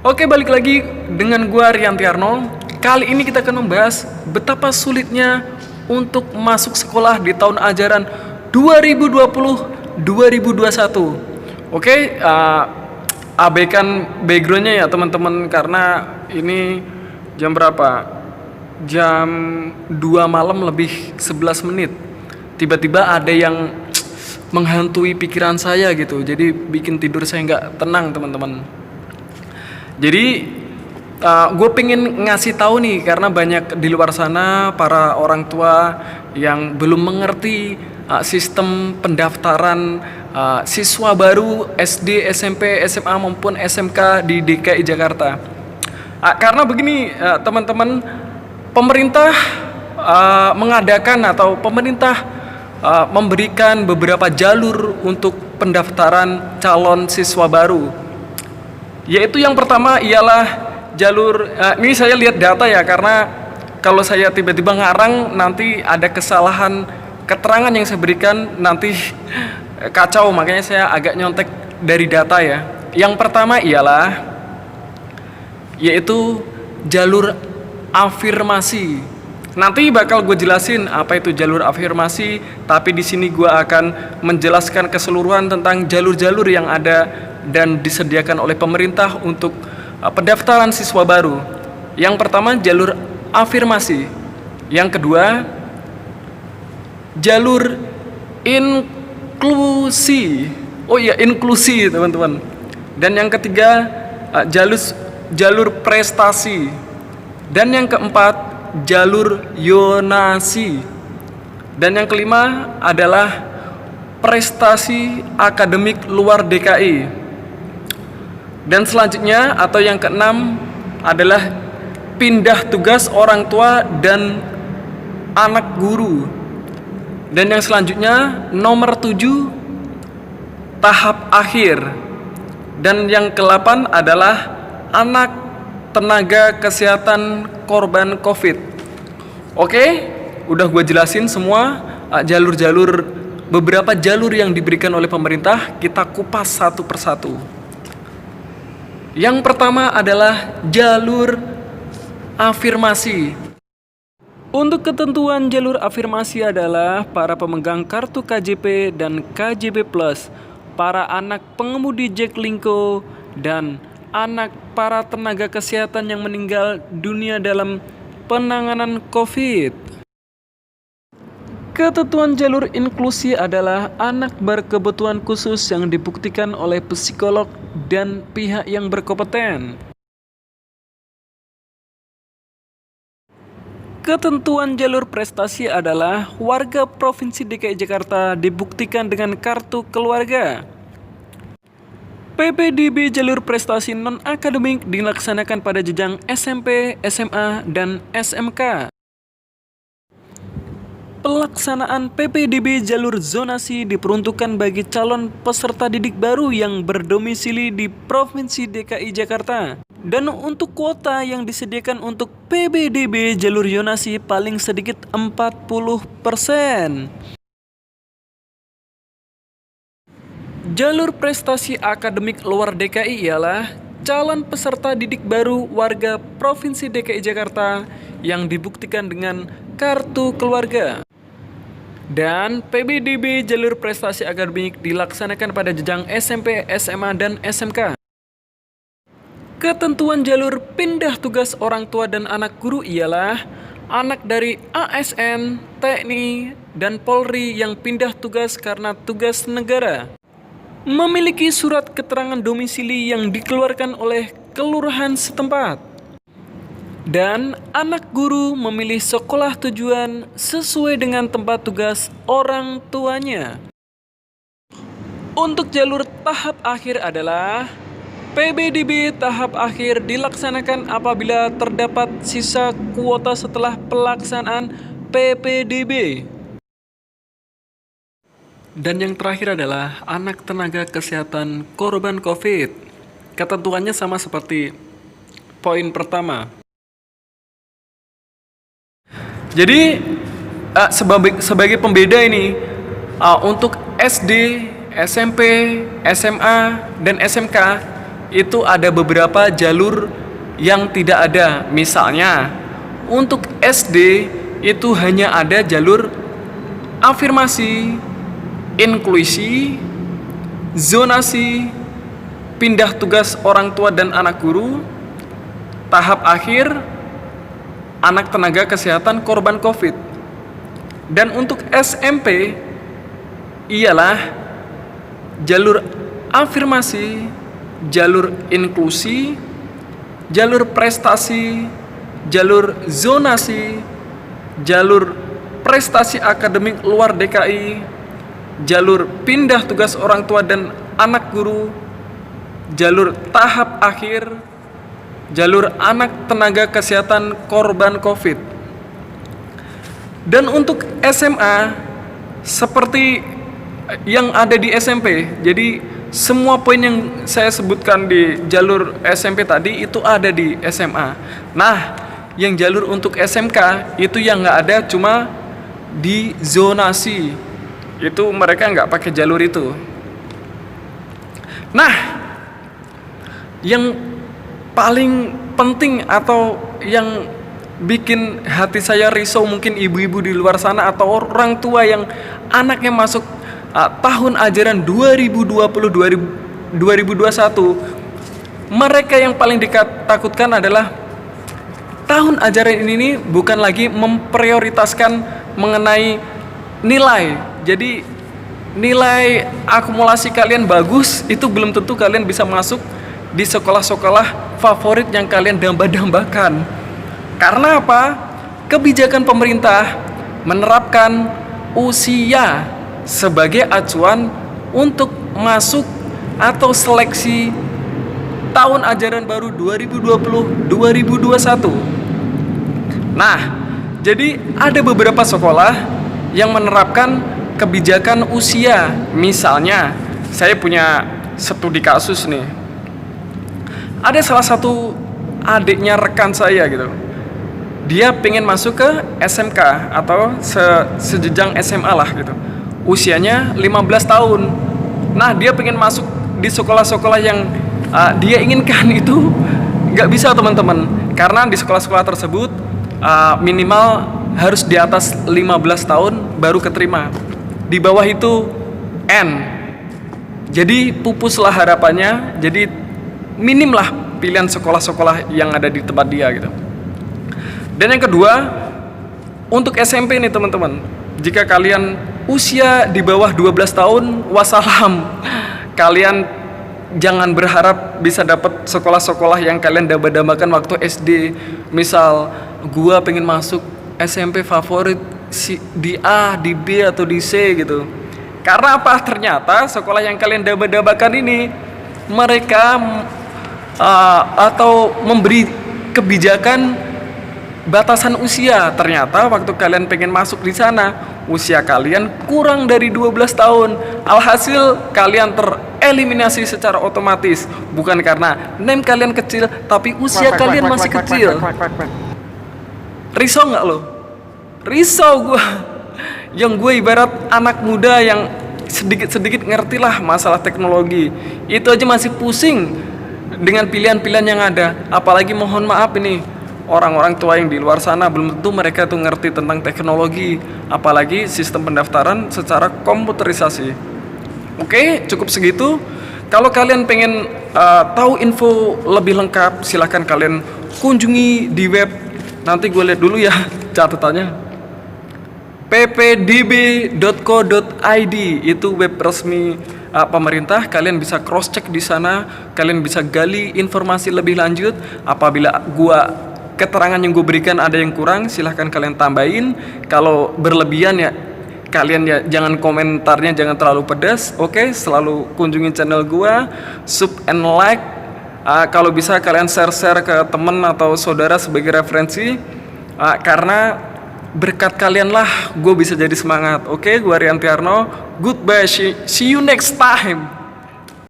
Oke, balik lagi dengan gua Rian Tiarno. Kali ini kita akan membahas betapa sulitnya untuk masuk sekolah di tahun ajaran 2020-2021. Oke, abaikan backgroundnya ya teman-teman, karena ini jam berapa? Jam 2 malam lebih 11 menit. Tiba-tiba ada yang menghantui pikiran saya gitu. Jadi bikin tidur saya nggak tenang teman-teman. Jadi gue pengen ngasih tahu nih, karena banyak di luar sana para orang tua yang belum mengerti sistem pendaftaran siswa baru SD, SMP, SMA maupun SMK di DKI Jakarta. Karena begini teman-teman, pemerintah mengadakan atau pemerintah memberikan beberapa jalur untuk pendaftaran calon siswa baru. Yaitu yang pertama ialah jalur, ini saya lihat data ya, karena kalau saya tiba-tiba ngarang nanti ada kesalahan keterangan yang saya berikan, nanti kacau, makanya saya agak nyontek dari data ya. Yang pertama ialah yaitu jalur afirmasi. Nanti bakal gue jelasin apa itu jalur afirmasi, tapi di sini gue akan menjelaskan keseluruhan tentang jalur-jalur yang ada dan disediakan oleh pemerintah untuk pendaftaran siswa baru. Yang pertama jalur afirmasi. Yang kedua jalur inklusi. Oh iya, inklusi teman-teman. Dan yang ketiga jalur prestasi. Dan yang keempat jalur yonasi. Dan yang kelima adalah prestasi akademik luar DKI. Dan selanjutnya atau yang keenam adalah pindah tugas orang tua dan anak guru. Dan yang selanjutnya nomor 7 tahap akhir. Dan yang ke-8 adalah anak tenaga kesehatan korban COVID. Oke, udah gue jelasin semua jalur-jalur, beberapa jalur yang diberikan oleh pemerintah. Kita kupas satu persatu. Yang pertama adalah jalur afirmasi. Untuk ketentuan jalur afirmasi adalah para pemegang kartu KJP dan KJP Plus, para anak pengemudi Jaklingko, dan anak para tenaga kesehatan yang meninggal dunia dalam penanganan COVID. Ketentuan jalur inklusi adalah anak berkebutuhan khusus yang dibuktikan oleh psikolog dan pihak yang berkompeten. Ketentuan jalur prestasi adalah warga Provinsi DKI Jakarta dibuktikan dengan kartu keluarga. PPDB jalur prestasi non-akademik dilaksanakan pada jenjang SMP, SMA, dan SMK. Pelaksanaan PPDB jalur zonasi diperuntukkan bagi calon peserta didik baru yang berdomisili di Provinsi DKI Jakarta. Dan untuk kuota yang disediakan untuk PPDB jalur zonasi paling sedikit 40%. Jalur prestasi akademik luar DKI ialah calon peserta didik baru warga Provinsi DKI Jakarta yang dibuktikan dengan kartu keluarga. Dan PPDB jalur prestasi akademik dilaksanakan pada jenjang SMP, SMA, dan SMK. Ketentuan jalur pindah tugas orang tua dan anak guru ialah anak dari ASN, TNI, dan Polri yang pindah tugas karena tugas negara, memiliki surat keterangan domisili yang dikeluarkan oleh kelurahan setempat, dan anak guru memilih sekolah tujuan sesuai dengan tempat tugas orang tuanya. Untuk jalur tahap akhir adalah PPDB tahap akhir dilaksanakan apabila terdapat sisa kuota setelah pelaksanaan PPDB. Dan yang terakhir adalah anak tenaga kesehatan korban COVID. Ketentuannya sama seperti poin pertama. Jadi sebagai pembeda ini, untuk SD, SMP, SMA, dan SMK itu ada beberapa jalur yang tidak ada. Misalnya untuk SD itu hanya ada jalur afirmasi, inklusi, zonasi, pindah tugas orang tua dan anak guru, tahap akhir anak tenaga kesehatan korban COVID. Dan untuk SMP ialah jalur afirmasi, jalur inklusi, jalur prestasi, jalur zonasi, jalur prestasi akademik luar DKI, jalur pindah tugas orang tua dan anak guru, jalur tahap akhir, jalur anak tenaga kesehatan korban COVID. Dan untuk SMA seperti yang ada di SMP. Jadi semua poin yang saya sebutkan di jalur SMP tadi itu ada di SMA. Nah, yang jalur untuk SMK itu yang nggak ada, cuma di zonasi. Itu mereka nggak pakai jalur itu. Nah, yang paling penting atau yang bikin hati saya risau, mungkin ibu-ibu di luar sana atau orang tua yang anaknya masuk tahun ajaran 2020-2021, mereka yang paling ditakutkan adalah tahun ajaran ini bukan lagi memprioritaskan mengenai nilai. Jadi nilai akumulasi kalian bagus, itu belum tentu kalian bisa masuk di sekolah-sekolah favorit yang kalian damba-dambakan. Karena apa? Kebijakan pemerintah menerapkan usia sebagai acuan untuk masuk atau seleksi tahun ajaran baru 2020-2021. Nah, jadi ada beberapa sekolah yang menerapkan kebijakan usia. Misalnya, saya punya studi kasus nih. Ada salah satu adiknya rekan saya gitu. Dia pengen masuk ke SMK atau sejejang SMA lah gitu. Usianya 15 tahun. Nah, dia pengen masuk di sekolah-sekolah yang dia inginkan itu nggak bisa, teman-teman. Karena di sekolah-sekolah tersebut minimal harus di atas 15 tahun baru keterima. Di bawah itu N. Jadi pupuslah harapannya. Jadi minim lah pilihan sekolah-sekolah yang ada di tempat dia gitu. Dan yang kedua, untuk SMP nih teman-teman. Jika kalian usia di bawah 12 tahun, wassalam. Kalian jangan berharap bisa dapat sekolah-sekolah yang kalian damba-dambakan waktu SD. Misal, gua pengen masuk SMP favorit di A, di B, atau di C gitu. Karena apa? Ternyata sekolah yang kalian damba-dambakan ini mereka atau memberi kebijakan batasan usia. Ternyata waktu kalian pengen masuk di sana, usia kalian kurang dari 12 tahun. Alhasil kalian tereliminasi secara otomatis. Bukan karena name kalian kecil, tapi usia kalian masih kecil. Risau nggak lo? Risau gue. Yang gue ibarat anak muda yang sedikit-sedikit ngerti lah masalah teknologi. Itu aja masih pusing dengan pilihan-pilihan yang ada. Apalagi mohon maaf ini, orang-orang tua yang di luar sana belum tentu mereka tuh ngerti tentang teknologi, apalagi sistem pendaftaran secara komputerisasi. Oke, cukup segitu. Kalau kalian pengen tahu info lebih lengkap, silahkan kalian kunjungi di web. Nanti gue lihat dulu ya catatannya. ppdb.co.id itu web resmi pemerintah. Kalian bisa cross check di sana, kalian bisa gali informasi lebih lanjut. Apabila keterangan yang gue berikan ada yang kurang, silahkan kalian tambahin. Kalau berlebihan ya kalian ya jangan komentarnya jangan terlalu pedas. Oke, selalu kunjungi channel gue, sub and like. Kalau bisa kalian share ke teman atau saudara sebagai referensi, karena berkat kalian lah gue bisa jadi semangat. Oke, gue Rian Tiarno. Goodbye, see you next time.